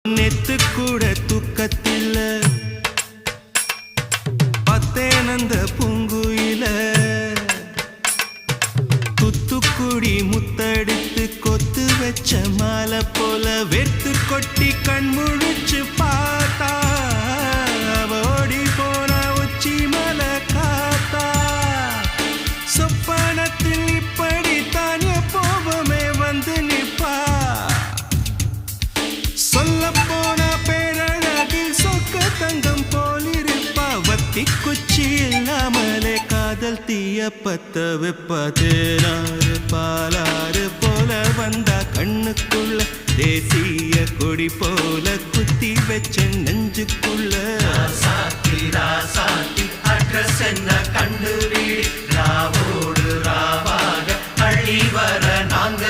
நேத்து கூட தூக்கத்தில பத்தேனந்த பூங்குயில துத்துக்குடி முத்தடித்து கொத்து வச்ச மாலை போல வெத்து கொட்டி கண் முழிச்சு பார்த்தா ஓடி போன உச்சி மலை காத்தா சொப்பனத்தில் இப்படி தானே போவமே வந்து நிப்பா சொல்ல போன பேரழகில் சொக்க தங்கம் போலிருப்பா வத்தி குச்சி இல்லாமலே காதல் தீய பத்த வெப்ப தேனாறு பாலாறு போல வந்தா கண்ணுக்குள்ள தேசிய கொடி போல குத்தி வச்ச நெஞ்சுக்குள்ள ராசாத்தி அட்ரஸ் என்ன கண்டு ராவோடு ராவாக அழி வர நாங்க